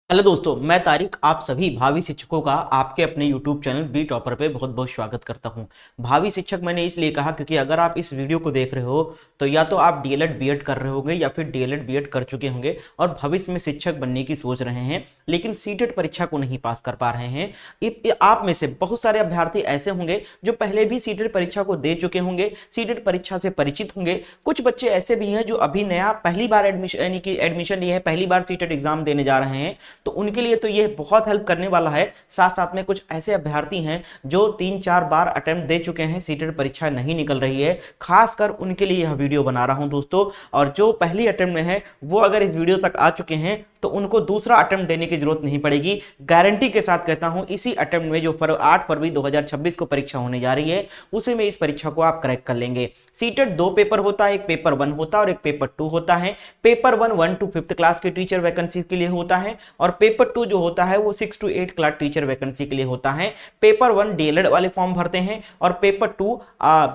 Hello दोस्तों, मैं तारिक आप सभी भावी शिक्षकों का आपके अपने YouTube चैनल बी टॉपर पे बहुत बहुत स्वागत करता हूं। भावी शिक्षक मैंने इसलिए कहा क्योंकि अगर आप इस वीडियो को देख रहे हो तो या तो आप डीएलएड बीएड कर रहे होंगे या फिर डीएलएड बीएड कर चुके होंगे और भविष्य में शिक्षक बनने की सोच रहे हैं, लेकिन सीटेट परीक्षा को नहीं पास कर पा रहे हैं। आप में से बहुत सारे अभ्यर्थी ऐसे होंगे जो पहले भी सीटेट परीक्षा को दे चुके होंगे, सीटेट परीक्षा से परिचित होंगे। कुछ बच्चे ऐसे भी हैं जो अभी नया पहली बार एडमिशन यानी कि एडमिशन लिए हैं, पहली बार सीटेट एग्जाम देने जा रहे हैं, तो उनके लिए तो ये बहुत हेल्प करने वाला है। साथ साथ में कुछ ऐसे अभ्यर्थी हैं जो 3-4 बार अटेम्प्ट दे चुके हैं, सीटेट परीक्षा नहीं निकल रही है, खासकर उनके लिए यह वीडियो बना रहा हूं दोस्तों। और जो पहली अटेम्प्ट में है वो अगर इस वीडियो तक आ चुके हैं तो उनको दूसरा अटेम्प्ट देने की जरूरत नहीं पड़ेगी। गारंटी के साथ कहता हूं, इसी अटेम्प्ट में जो 8 फरवरी 2026 को परीक्षा होने जा रही है उसी में इस परीक्षा को आप क्रैक कर लेंगे। सीटेट 2 पेपर होता है, एक पेपर 1 होता है और एक पेपर 2 होता है। पेपर 1 1 to 5th क्लास के टीचर वैकेंसी के लिए होता है और पेपर 2 जो होता है वो 6 to 8 क्लास टीचर वैकेंसी के लिए होता है। पेपर 1 डीएलएड वाले फॉर्म भरते हैं और पेपर 2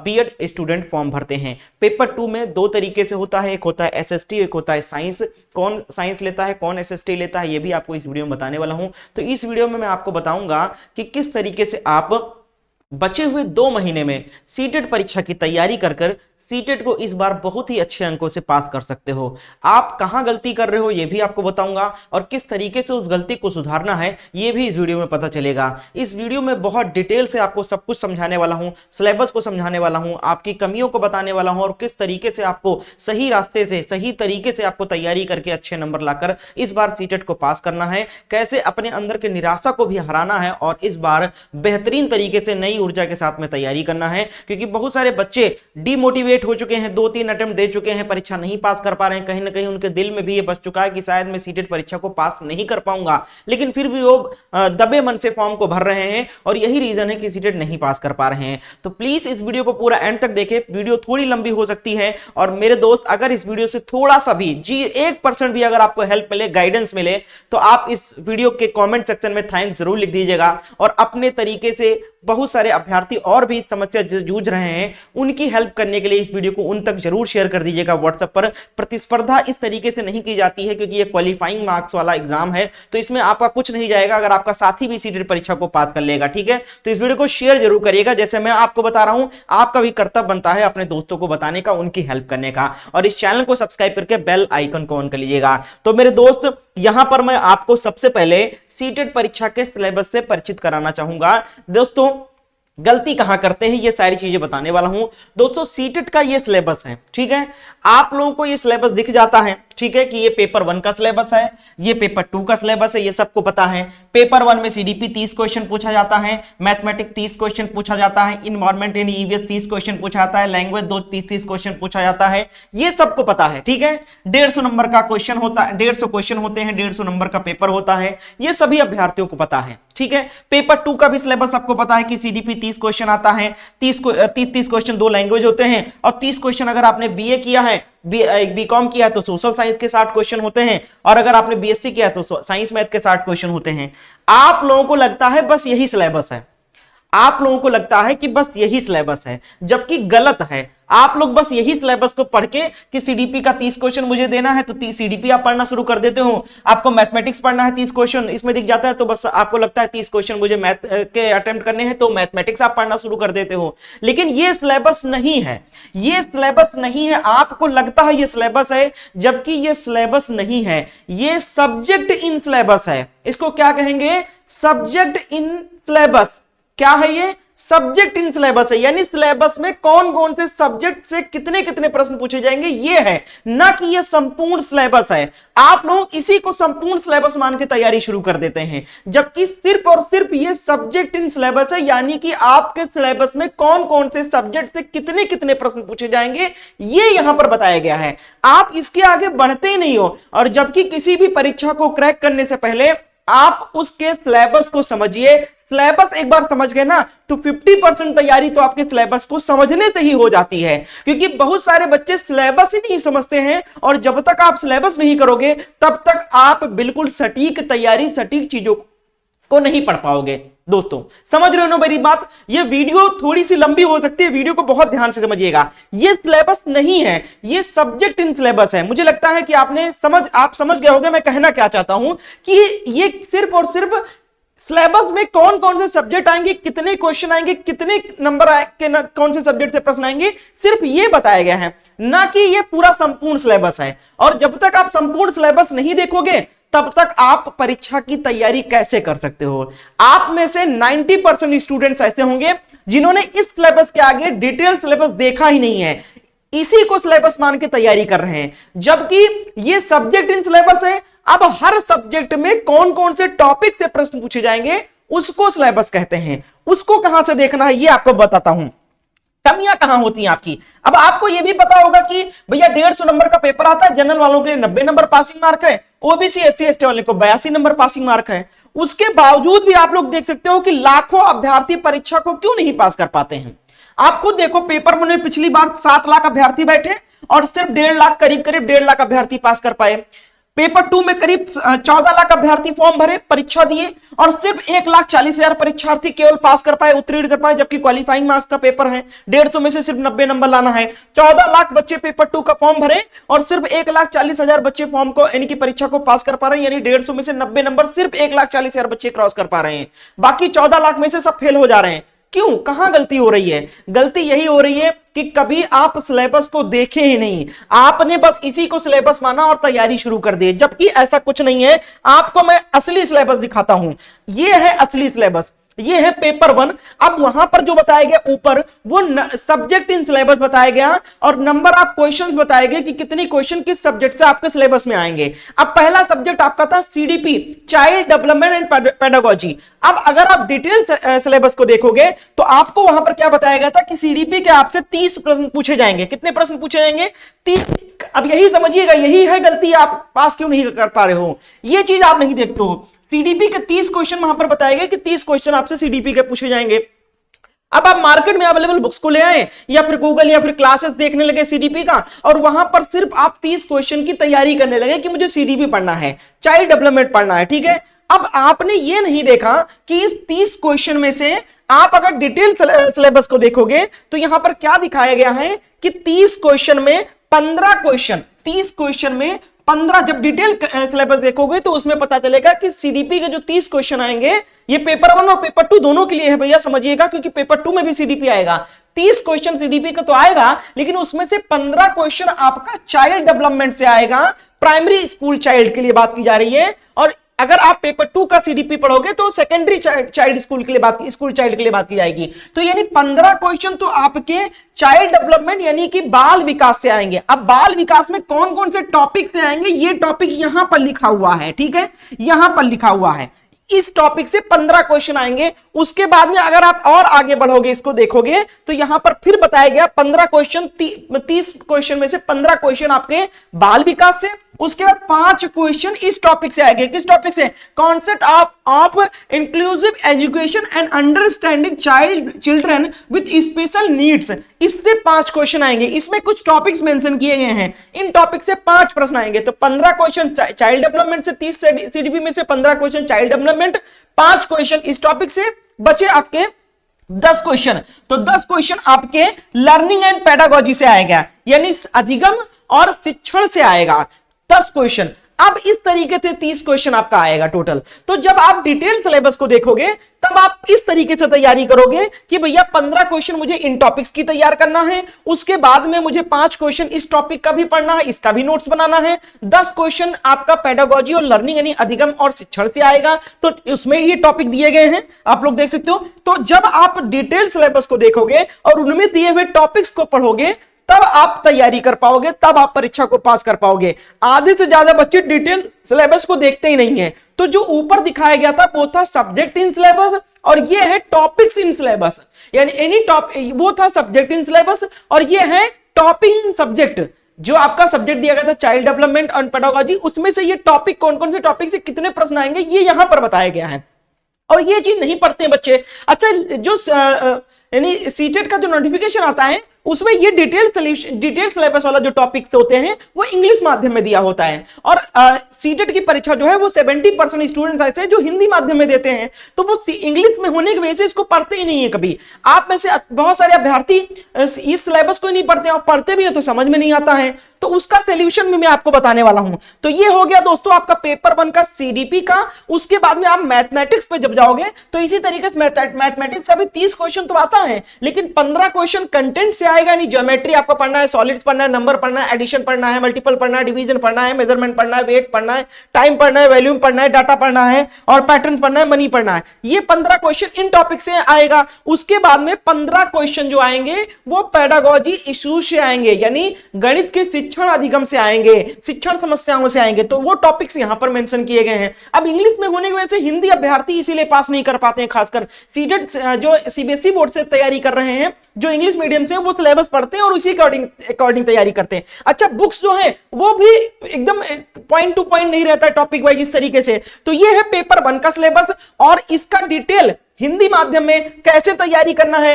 बीएड स्टूडेंट फॉर्म भरते हैं। पेपर 2 में 2 तरीके से होता है, एक होता है एसएसटी, एक होता है साइंस। कौन साइंस लेता है, कौन एसएसटी लेता है, ये भी आपको इस वीडियो में बताने वाला हूं। तो इस वीडियो में मैं आपको बताऊंगा कि किस तरीके से आप बचे हुए 2 महीने में सीटेट परीक्षा की तैयारी कर सीटेट को इस बार बहुत ही अच्छे अंकों से पास कर सकते हो। आप कहां गलती कर रहे हो ये भी आपको बताऊंगा और किस तरीके से उस गलती को सुधारना है ये भी इस वीडियो में पता चलेगा। इस वीडियो में बहुत डिटेल से आपको सब कुछ समझाने वाला हूं, सिलेबस को समझाने वाला हूं, आपकी कमियों को बताने वाला हूं और किस तरीके से आपको सही रास्ते से सही तरीके से आपको तैयारी करके अच्छे नंबर लाकर इस बार सीटेट को पास करना है, कैसे अपने अंदर के निराशा को भी हराना है और इस बार बेहतरीन तरीके से नई ऊर्जा के साथ में तैयारी करना है। क्योंकि बहुत सारे बच्चे डिमोटिवेट हो चुके हैं, 2-3 अटेम्प्ट दे चुके हैं, परीक्षा नहीं पास कर पा रहे हैं। कहीं ना कहीं उनके दिल में भी ये बस चुका है कि शायद मैं सीटेट परीक्षा को पास नहीं कर पाऊंगा, लेकिन फिर भी वो दबे मन से फॉर्म को भर रहे हैं और यही रीजन है कि सीटेट नहीं पास कर पा रहे हैं। तो प्लीज इस वीडियो को पूरा एंड तक देखें, वीडियो थोड़ी लंबी हो सकती है और मेरे दोस्त अगर इस वीडियो से थोड़ा सा भी 1% भी अगर आपको हेल्प मिले, गाइडेंस मिले, तो आप इस वीडियो के कमेंट सेक्शन में थैंक्स जरूर लिख दीजिएगा और अपने तरीके से बहुत सारे अभ्यर्थी और भी इस समस्या जूझ रहे हैं उनकी हेल्प करने के लिए इस वीडियो को उन तक जरूर शेयर कर दीजिएगा व्हाट्सएप पर। प्रतिस्पर्धा इस तरीके से नहीं की जाती है क्योंकि ये क्वालिफाइंग मार्क्स वाला एग्जाम है, तो इसमें आपका कुछ नहीं जाएगा अगर आपका साथी भी सीटेट परीक्षा को पास कर लेगा। ठीक है, तो इस वीडियो को शेयर जरूर करिएगा। जैसे मैं आपको बता रहा हूं, आपका भी कर्तव्य बनता है अपने दोस्तों को बताने का, उनकी हेल्प करने का, और इस चैनल को सब्सक्राइब करके बेल आइकन को ऑन कर लीजिएगा। तो मेरे दोस्त, यहां पर मैं आपको सबसे पहले सीटेट परीक्षा के सिलेबस से परिचित कराना चाहूंगा। दोस्तों, गलती कहां करते हैं ये सारी चीजें बताने वाला हूं। दोस्तों, सीटेट का ये सिलेबस है, ठीक है, आप लोगों को ये सिलेबस दिख जाता है, ठीक है, कि ये पेपर 1 का सिलेबस है, ये पेपर 2 का सिलेबस है, ये सबको पता है। पेपर 1 में सीडीपी 30 क्वेश्चन पूछा जाता है, मैथमेटिक्स 30 क्वेश्चन पूछा जाता है, इन्वायरमेंट एंड ईवीएस 30 क्वेश्चन पूछा जाता है, लैंग्वेज 30 क्वेश्चन पूछा जाता है, ये सबको पता है। ठीक है, 150 नंबर का क्वेश्चन होता है, 150 क्वेश्चन होते हैं, 150 नंबर का पेपर होता है, ये सभी अभ्यर्थियों को पता है। ठीक है, पेपर 2 का भी सिलेबस आपको पता है कि सीडीपी 30 क्वेश्चन आता है, 30 क्वेश्चन 2 लैंग्वेज होते हैं और 30 क्वेश्चन अगर आपने बीए किया है, बीकॉम किया है तो सोशल साइंस के 60 क्वेश्चन होते हैं और अगर आपने बीएससी किया है तो साइंस मैथ के 60 क्वेश्चन होते हैं। आप लोगों को लगता है बस यही सिलेबस है, आप लोगों को लगता है कि बस यही सिलेबस है, जबकि गलत है। आप लोग बस यही सिलेबस को पढ़ के कि सीडीपी का 30 क्वेश्चन मुझे देना है तो सीडीपी आप पढ़ना शुरू कर देते हो। आपको मैथमेटिक्स पढ़ना है, 30 क्वेश्चन इसमें दिख जाता है तो बस आपको लगता है 30 क्वेश्चन मुझे मैथ के अटेम्प्ट करने हैं तो मैथमेटिक्स आप पढ़ना शुरू कर देते हो। लेकिन ये सिलेबस नहीं है, ये सिलेबस नहीं है। आपको लगता है ये सिलेबस है, जबकि ये सिलेबस नहीं है, ये सब्जेक्ट इन सिलेबस है। इसको क्या कहेंगे? Subject in syllabus. क्या है ये? सब्जेक्ट इन सिलेबस है, यानी सिलेबस में कौन कौन से सब्जेक्ट से कितने कितने प्रश्न पूछे जाएंगे ये है, ना कि ये संपूर्ण सिलेबस है। आप लोग इसी को संपूर्ण सिलेबस मान के तैयारी शुरू कर देते हैं, जबकि सिर्फ और सिर्फ ये सब्जेक्ट इन सिलेबस है, यानी कि आपके सिलेबस में कौन कौन से सब्जेक्ट से कितने कितने प्रश्न पूछे जाएंगे ये यहां पर बताया गया है। आप इसके आगे बढ़ते ही नहीं हो, और जबकि किसी भी परीक्षा को क्रैक करने से पहले आप उसके सिलेबस को समझिए। सिलेबस एक बार समझ गए ना तो 50% तैयारी तो आपके सिलेबस को समझने से ही हो जाती है, क्योंकि बहुत सारे बच्चे सिलेबस ही नहीं समझते हैं और जब तक आप सिलेबस नहीं करोगे तब तक आप बिल्कुल सटीक तैयारी, सटीक चीजों को नहीं पढ़ पाओगे। दोस्तों समझ रहे हो ना मेरी बात? ये वीडियो थोड़ी सी लंबी हो सकती है, वीडियो को बहुत ध्यान से समझिएगा। ये सिलेबस नहीं है, ये सब्जेक्ट इन सिलेबस है। मुझे लगता है कि आप समझ गए होंगे मैं कहना क्या चाहता हूं, कि ये सिर्फ और सिर्फ सिलेबस में कौन कौन से सब्जेक्ट आएंगे, कितने क्वेश्चन आएंगे, कितने नंबर के कौन से सब्जेक्ट से प्रश्न आएंगे, सिर्फ ये बताया गया है, ना कि ये पूरा संपूर्ण सिलेबस है। और जब तक आप संपूर्ण सिलेबस नहीं देखोगे तब तक आप परीक्षा की तैयारी कैसे कर सकते हो? आप में से 90% स्टूडेंट्स ऐसे होंगे जिन्होंने इस सिलेबस के आगे डिटेल सिलेबस देखा ही नहीं है, इसी को सिलेबस मान के तैयारी कर रहे हैं, जबकि ये सब्जेक्ट इन सिलेबस है। अब हर सब्जेक्ट में कौन कौन से टॉपिक से प्रश्न पूछे जाएंगे उसको सिलेबस कहते हैं। उसको कहां से देखना है ये आपको बताता हूं, कमियां कहां होती हैं आपकी। अब आपको यह भी पता होगा कि भैया 150 नंबर का पेपर आता है, जनरल वालों के लिए 90 नंबर पासिंग मार्क है, ओबीसी एससी एसटी वाले को 82 नंबर पासिंग मार्क है। उसके बावजूद भी आप लोग देख सकते हो कि लाखों अभ्यर्थी परीक्षा को क्यों नहीं पास कर पाते हैं। आप खुद देखो, पेपर में पिछली बार 7 लाख अभ्यर्थी बैठे और सिर्फ 1.5 लाख, करीब 1.5 लाख अभ्यर्थी पास कर पाए। पेपर 2 में करीब 14 लाख अभ्यर्थी फॉर्म भरे, परीक्षा दिए और सिर्फ 1,40,000 परीक्षार्थी केवल पास कर पाए, उत्तीर्ण कर पाए, जबकि क्वालिफाइंग मार्क्स का पेपर है, 150 में से सिर्फ 90 नंबर लाना है। 14 लाख बच्चे पेपर 2 का फॉर्म भरे और सिर्फ 1,40,000 बच्चे फॉर्म को यानी कि परीक्षा को पास कर पा रहे हैं, यानी 150 में से 90 नंबर सिर्फ 1,40,000 बच्चे क्रॉस कर पा रहे हैं। बाकी 14 लाख में से सब फेल हो जा रहे हैं। क्यों? कहां गलती हो रही है? गलती यही हो रही है कि कभी आप सिलेबस को देखे ही नहीं, आपने बस इसी को सिलेबस माना और तैयारी शुरू कर दी, जबकि ऐसा कुछ नहीं है। आपको मैं असली सिलेबस दिखाता हूं, यह है असली सिलेबस, ये है पेपर 1। अब वहां पर जो बताया गया ऊपर वो सब्जेक्ट इन सिलेबस बताया गया और नंबर ऑफ क्वेश्चंस बताए गए कि कितने क्वेश्चन किस सब्जेक्ट से आपके सिलेबस में आएंगे। अब पहला सब्जेक्ट आपका था CDP, child development and pedagogy. अब अगर आप डिटेल सिलेबस को देखोगे तो आपको वहां पर क्या बताया गया था कि सीडीपी के आपसे 30 प्रश्न पूछे जाएंगे। कितने प्रश्न पूछे जाएंगे? 30। अब यही समझिएगा, यही है गलती, आप पास क्यों नहीं कर पा रहे हो, ये चीज आप नहीं देखते हो। सीडीपी के 30 क्वेश्चन वहां पर बताए गए कि 30 क्वेश्चन आपसे सीडीपी के पूछे जाएंगे। अब आप मार्केट में अवेलेबल बुक्स को ले आए या फिर गूगल या फिर क्लासेस देखने लगे सीडीपी का, और वहां पर सिर्फ आप 30 क्वेश्चन की तैयारी करने लगे कि मुझे सीडीपी पढ़ना है, चाइल्ड डेवलपमेंट पढ़ना है, ठीक है। अब आपने ये नहीं देखा कि इस 30 क्वेश्चन में से आप अगर डिटेल सिलेबस को देखोगे तो यहां पर क्या दिखाया गया है कि 30 क्वेश्चन में 15 क्वेश्चन, 30 क्वेश्चन में 15, जब डिटेल सिलेबस देखोगे तो उसमें पता चलेगा कि सीडीपी के जो 30 क्वेश्चन आएंगे ये पेपर 1 और पेपर 2 दोनों के लिए है भैया, समझिएगा, क्योंकि पेपर 2 में भी सीडीपी आएगा। 30 क्वेश्चन सीडीपी का तो आएगा, लेकिन उसमें से 15 क्वेश्चन आपका चाइल्ड डेवलपमेंट से आएगा, प्राइमरी स्कूल चाइल्ड के लिए बात की जा रही है। और अगर आप पेपर 2 का सीडीपी पढ़ोगे तो सेकेंडरी चाइल्ड स्कूल के लिए स्कूल चाइल्ड के लिए बात की जाएगी। तो यानी 15 क्वेश्चन तो आपके चाइल्ड डेवलपमेंट यानी कि बाल विकास से आएंगे। अब बाल विकास में कौन कौन से टॉपिक से आएंगे, ये टॉपिक यहां पर लिखा हुआ है, ठीक है, यहां पर लिखा हुआ है। इस टॉपिक से 15 क्वेश्चन आएंगे। उसके बाद में अगर आप और आगे बढ़ोगे, इसको देखोगे तो यहां पर फिर बताया गया 15 क्वेश्चन, 30 क्वेश्चन में से 15 क्वेश्चन आपके बाल विकास से। उसके बाद 5 क्वेश्चन इस टॉपिक से आएंगे। किस टॉपिक से? Concept of inclusive education and understanding children with special needs. इससे 5 क्वेश्चन आएंगे। इसमें कुछ टॉपिक्स मेंशन किए गए हैं, इन टॉपिक से 5 प्रश्न आएंगे। तो 15 क्वेश्चन चाइल्ड डेवलपमेंट से, 30 सीडीपी में से 15 क्वेश्चन चाइल्ड डेवलपमेंट, 5 क्वेश्चन इस टॉपिक से, बचे आपके 10 क्वेश्चन। तो 10 क्वेश्चन आपके लर्निंग एंड पेडागोजी से आएगा, यानी अधिगम और शिक्षण से आएगा 10 क्वेश्चन। अब इस तरीके से 30 क्वेश्चन आपका आएगा टोटल। तो जब आप डिटेल सिलेबस को देखोगे तब आप इस तरीके से तैयारी करोगे कि भैया 15 क्वेश्चन मुझे इन टॉपिक्स की तैयार करना है, उसके बाद में मुझे 5 क्वेश्चन इस टॉपिक का भी पढ़ना है, इसका भी नोट्स बनाना है, 10 क्वेश्चन आपका पेडागोजी और लर्निंग यानी अधिगम और शिक्षण से आएगा। तो उसमें ये टॉपिक दिए गए हैं, आप लोग देख सकते हो। तो जब आप डिटेल सिलेबस को देखोगे और उनमें दिए हुए टॉपिक्स को पढ़ोगे तब आप तैयारी कर पाओगे, तब आप परीक्षा को पास कर पाओगे। आधे से ज्यादा बच्चे डिटेल सिलेबस को देखते ही नहीं है। तो जो ऊपर दिखाया गया था वो था सब्जेक्ट इन सिलेबस और ये है टॉपिक्स इन सिलेबस, यानी एनी टॉपिक, वो था सब्जेक्ट इन सिलेबस और ये है टॉपिक इन सब्जेक्ट। जो आपका सब्जेक्ट दिया गया था चाइल्ड डेवलपमेंट और पेडागोजी, उसमें से ये टॉपिक कौन कौन से टॉपिक से कितने प्रश्न आएंगे ये यहां पर बताया गया है। और ये चीज नहीं पढ़ते हैं बच्चे। अच्छा, जो यानी सीटेट का जो नोटिफिकेशन आता है उसमें ये डिटेल सिलेबस वाला जो टॉपिक्स होते हैं वो इंग्लिश माध्यम में दिया होता है। और सीटेट की परीक्षा जो है वो 70% स्टूडेंट्स ऐसे हैं जो हिंदी माध्यम में देते हैं, तो वो इंग्लिश में होने की वजह से इसको पढ़ते ही नहीं है कभी। आप में से बहुत सारे अभ्यर्थी इस सिलेबस को ही नहीं पढ़ते, और पढ़ते भी है तो समझ में नहीं आता है, तो उसका सॉल्यूशन भी मैं आपको बताने वाला हूं। तो ये हो गया दोस्तों आपका पेपर 1 का सीडीपी का। उसके बाद में आप मैथमेटिक्स पे जब जाओगे तो इसी तरीके से मैथमेटिक्स का भी 30 क्वेश्चन तो आता है, लेकिन 15 क्वेश्चन कंटेंट से आएगा। नहीं, ज्योमेट्री आपको पढ़ना है, सॉलिड्स पढ़ना है, नंबर पढ़ना है, एडिशन पढ़ना है, मल्टीपल पढ़ना है, डिवीजन पढ़ना है, मेजरमेंट पढ़ना है, वेट पढ़ना है, टाइम पढ़ना है, वैल्यूम पढ़ना है, डाटा पढ़ना है, और पैटर्न पढ़ना है, मनी पढ़ना है। ये 15 क्वेश्चन इन टॉपिक से आएगा। उसके बाद में 15 क्वेश्चन जो आएंगे वो पेडागोजी इश्यूज से आएंगे, यानी गणित के शिक्षण अधिगम से आएंगे, शिक्षण समस्याओं से आएंगे। तो वो टॉपिक्स यहां पर मेंशन किए गए हैं। अब इंग्लिश में होने की वजह से हिंदी अभ्यर्थी इसीलिए पास नहीं कर पाते हैं, खासकर सीटेट जो सीबीएसई बोर्ड से तैयारी कर रहे हैं, जो इंग्लिश मीडियम से वो सिलेबस पढ़ते हैं और उसी अकॉर्डिंग तैयारी करते हैं। अच्छा, बुक्स जो है वो भी एकदम पॉइंट टू पॉइंट नहीं रहता है टॉपिक वाइज इस तरीके से। तो ये है पेपर 1 का सिलेबस, और इसका डिटेल हिंदी माध्यम में कैसे तैयारी करना है,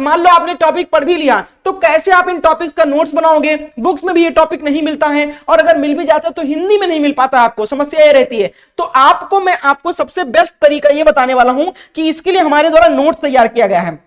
मान लो आपने टॉपिक पढ़ भी लिया तो कैसे आप इन टॉपिक्स का नोट्स बनाओगे। बुक्स में भी ये टॉपिक नहीं मिलता है, और अगर मिल भी जाता है तो हिंदी में नहीं मिल पाता, आपको समस्या ये रहती है। तो मैं आपको सबसे बेस्ट तरीका ये बताने वाला हूं कि इसके लिए हमारे द्वारा नोट्स तैयार किया गया है,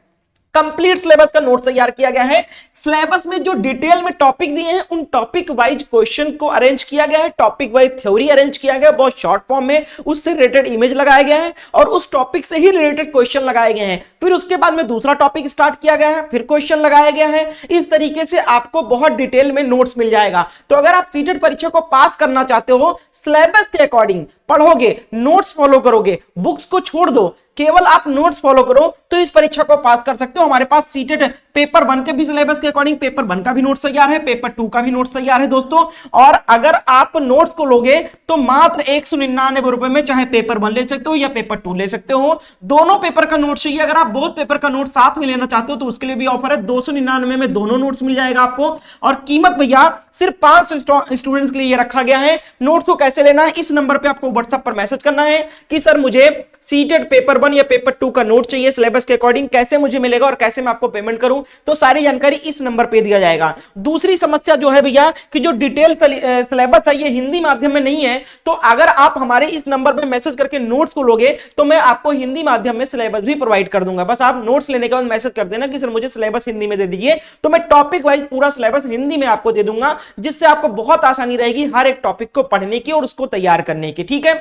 कंप्लीट सिलेबस का नोट तैयार किया गया है। सिलेबस में जो डिटेल में टॉपिक दिए हैं उन टॉपिक वाइज क्वेश्चन को अरेंज किया गया है, टॉपिक वाइज थ्योरी अरेंज किया गया है बहुत शॉर्ट फॉर्म में, उससे रिलेटेड इमेज लगाया गया है और उस टॉपिक से ही रिलेटेड क्वेश्चन लगाए गए हैं। फिर उसके बाद में दूसरा टॉपिक स्टार्ट किया गया है, फिर क्वेश्चन लगाया गया है। इस तरीके से आपको बहुत डिटेल में नोट्स मिल जाएगा। तो अगर आप सीटेट परीक्षा को पास करना चाहते हो, सिलेबस के अकॉर्डिंग पढ़ोगे, नोट्स फॉलो करोगे, बुक्स को छोड़ दो, केवल आप नोट्स फॉलो करो, तो इस परीक्षा को पास कर सकते हो। हमारे पास सीटेट पेपर 1 के भी सिलेबस के अकॉर्डिंग पेपर 1 का भी नोट्स तैयार है, पेपर 2 का भी नोट्स तैयार है दोस्तों। और अगर आप नोट्स को लोगे तो मात्र 199 रुपए में चाहे पेपर 1 ले सकते हो या पेपर 2 ले सकते हो। दोनों पेपर का नोट्स चाहिए, अगर आप बहुत पेपर का नोट साथ में लेना चाहते हो तो उसके लिए भी ऑफर है, 299 में दोनों नोट्स मिल जाएगा आपको। और कीमत भैया सिर्फ 500 स्टूडेंट्स के लिए रखा गया है। नोट्स को कैसे लेना है, इस नंबर पे आपको व्हाट्सएप पर मैसेज करना है कि सर मुझे सीटेट पेपर 1 या पेपर 2 का नोट चाहिए सिलेबस के अकॉर्डिंग, कैसे मुझे मिलेगा और कैसे मैं आपको पेमेंट करूं, तो सारी जानकारी इस नंबर पे दिया जाएगा। दूसरी समस्या जो है भैया कि जो डिटेल सिलेबस है ये हिंदी माध्यम में नहीं है, तो अगर आप हमारे इस नंबर पे मैसेज करके नोट्स को लोगे तो मैं आपको हिंदी माध्यम में सिलेबस भी प्रोवाइड कर दूंगा। बस आप नोट्स लेने के बाद मैसेज कर देना कि सर मुझे सिलेबस हिंदी में दे दीजिए, तो मैं टॉपिक वाइज पूरा सिलेबस हिंदी में आपको दे दूंगा, जिससे आपको बहुत आसानी रहेगी हर एक टॉपिक को पढ़ने की और उसको तैयार करने की। ठीक है,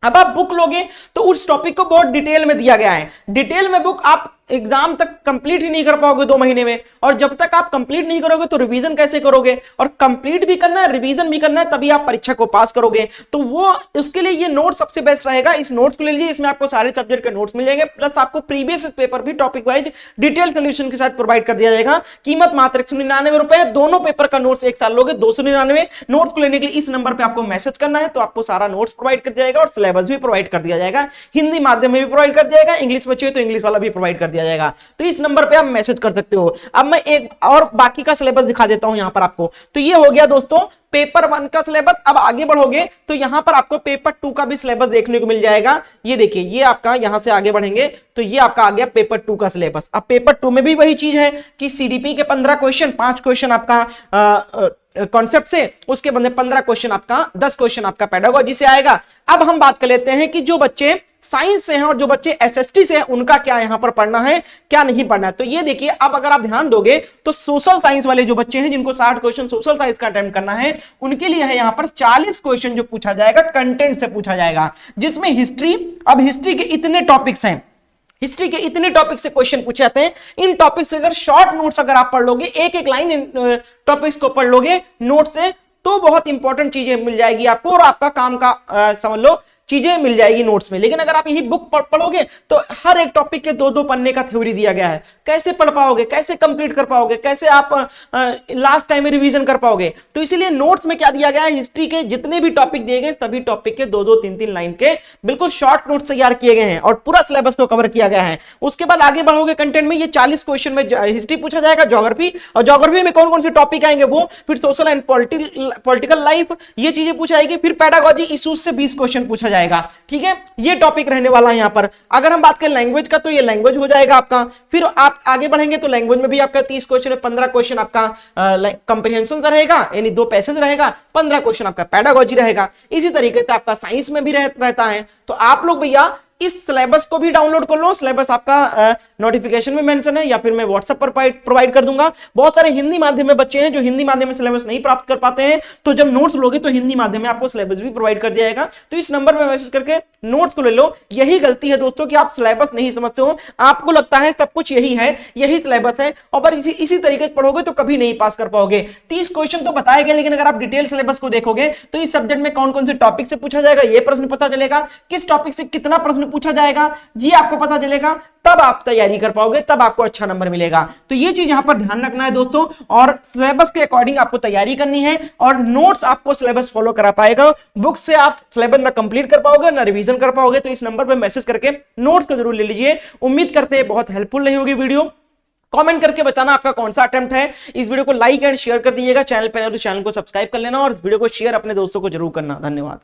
अब आप बुक लोगे तो उस टॉपिक को बहुत डिटेल में दिया गया है। डिटेल में बुक आप एग्जाम तक कंप्लीट ही नहीं कर पाओगे 2 महीने में, और जब तक आप कंप्लीट नहीं करोगे तो रिवीजन कैसे करोगे, और कंप्लीट भी करना है रिवीजन भी करना है, तभी आप परीक्षा को पास करोगे। तो वो उसके लिए ये नोट सबसे बेस्ट रहेगा। इस नोट्स को ले लीजिए, इसमें आपको सारे सब्जेक्ट के नोट्स मिल जाएंगे, प्लस आपको प्रीवियस पेपर भी टॉपिक वाइज डिटेल सोल्यूशन के साथ प्रोवाइड कर दिया जाएगा। कीमत मात्र 199 रुपए है। दोनों पेपर का नोट्स एक साल लोगे 299। नोट्स को लेने के लिए इस नंबर पर आपको मैसेज करना है, तो आपको सारा नोट्स प्रोवाइड कर दिया जाएगा और सिलेबस भी प्रोवाइड कर दिया जाएगा। हिंदी माध्यम में भी प्रोवाइड कर दिया जाएगा, इंग्लिश में चाहिए तो इंग्लिश वाला भी प्रोवाइड कर दिया जाएगा। तो इस नंबर पे आप मैसेज कर सकते हो। अब मैं एक और बाकी का सिलेबस दिखा देता हूं यहां पर आपको। तो ये हो गया दोस्तों पेपर 1 का सिलेबस। अब आगे बढ़ोगे तो यहां पर आपको पेपर 2 का भी सिलेबस देखने को मिल जाएगा। ये देखिए, ये आपका यहां से आगे बढ़ेंगे तो ये आपका आ गया पेपर 2 का सिलेबस। अब पेपर 2 में भी वही चीज है कि सीडीपी के 15 क्वेश्चन, 5 क्वेश्चन आपका कॉन्सेप्ट से, उसके बदले 15 क्वेश्चन आपका, 10 क्वेश्चन आपका पेडागोजी से आएगा। अब हम बात कर लेते हैं कि जो बच्चे साइंस से हैं और जो बच्चे एसएसटी से हैं उनका क्या यहां पर पढ़ना है, क्या नहीं पढ़ना है। तो ये देखिए, अब अगर आप ध्यान दोगे तो सोशल साइंस वाले जो बच्चे हैं जिनको 60 क्वेश्चन सोशल साइंस का अटेम्प्ट करना है, उनके लिए है यहां पर 40 क्वेश्चन जो पूछा जाएगा कंटेंट से पूछा जाएगा, जिसमें हिस्ट्री, अब हिस्ट्री के इतने टॉपिक्स हैं, हिस्ट्री के इतने टॉपिक से क्वेश्चन पूछे जाते हैं। इन टॉपिक से अगर शॉर्ट नोट्स अगर आप पढ़ लोगे, एक एक लाइन इन टॉपिक्स को पढ़ लोगे नोट से, तो बहुत इंपॉर्टेंट चीजें मिल जाएगी आपको और आपका काम का समझ लो चीजें मिल जाएगी नोट्स में। लेकिन अगर आप यही बुक पढ़ोगे तो हर एक टॉपिक के 2-2 पन्ने का थ्योरी दिया गया है, कैसे पढ़ पाओगे, कैसे कंप्लीट कर पाओगे, कैसे आप लास्ट टाइम में रिवीजन कर पाओगे। तो इसीलिए नोट्स में क्या दिया गया है, हिस्ट्री के जितने भी टॉपिक दिए गए सभी टॉपिक के 2-2 3-3 लाइन के बिल्कुल शॉर्ट नोट्स तैयार किए गए हैं और पूरा सिलेबस को कवर किया गया है। उसके बाद आगे बढ़ोगे कंटेंट में, ये 40 क्वेश्चन में हिस्ट्री पूछा जाएगा, ज्योग्राफी, और ज्योग्राफी में कौन कौन से टॉपिक आएंगे वो, फिर सोशल एंड पॉलिटिकल लाइफ, ये चीजें पूछा जाएगी। फिर पेडागोजी इश्यूज से 20 क्वेश्चन पूछा जाएगा। ठीक है, ये टॉपिक रहने वाला है यहाँ पर। अगर हम बात करें लैंग्वेज का तो ये लैंग्वेज हो जाएगा आपका। फिर आप आगे बढ़ेंगे तो लैंग्वेज में भी आपका 30 क्वेश्चन है, 15 क्वेश्चन आपका कंप्रीहेंशन रहेगा, यानी 2 पैसेज रहेगा, 15 क्वेश्चन आपका पेडागोजी रहेगा। इसी तरीके से आपका साइंस में भी रहता है। तो आप लोग भैया इस सिलेबस को भी डाउनलोड कर लो। सिलेबस आपका नोटिफिकेशन में मेंशन है या फिर मैं व्हाट्सएप पर प्रोवाइड कर दूंगा। बहुत सारे हिंदी माध्यम में बच्चे हैं जो हिंदी माध्यम में सिलेबस नहीं प्राप्त कर पाते हैं, तो जब नोट्स लोगे तो हिंदी माध्यम में आपको सिलेबस भी प्रोवाइड कर दिया जाएगा। तो इस नंबर पर मैसेज करके नोट्स को ले लो। यही गलती है दोस्तों कि आप सिलेबस नहीं समझते हो, आपको लगता है सब कुछ यही है, यही सिलेबस है, और इसी तरीके से पढ़ोगे तो कभी नहीं पास कर पाओगे। 30 क्वेश्चन तो बताए गए, लेकिन अगर आप डिटेल सिलेबस को देखोगे तो इस सब्जेक्ट में कौन कौन से टॉपिक से पूछा जाएगा ये प्रश्न पता चलेगा, किस टॉपिक से कितना प्रश्न पूछा जाएगा ये आपको पता चलेगा, तब आप तैयारी कर पाओगे, तब आपको अच्छा नंबर मिलेगा। तो ये चीज यहां पर ध्यान रखना है दोस्तों, और सिलेबस के अकॉर्डिंग आपको तैयारी करनी है, और नोट्स आपको सिलेबस फॉलो करा पाएगा। बुक से आप सिलेबस ना कंप्लीट कर पाओगे ना रिवीजन कर पाओगे। तो इस नंबर पर मैसेज करके नोट्स को जरूर ले लीजिए। उम्मीद करते हैं बहुत हेल्पफुल रही होगी वीडियो। कमेंट करके बताना आपका कौन सा अटेम्प्ट है। इस वीडियो को लाइक एंड शेयर कर दीजिएगा। चैनल पर तो चैनल को सब्सक्राइब कर लेना, और इस वीडियो को शेयर अपने दोस्तों को जरूर करना। धन्यवाद।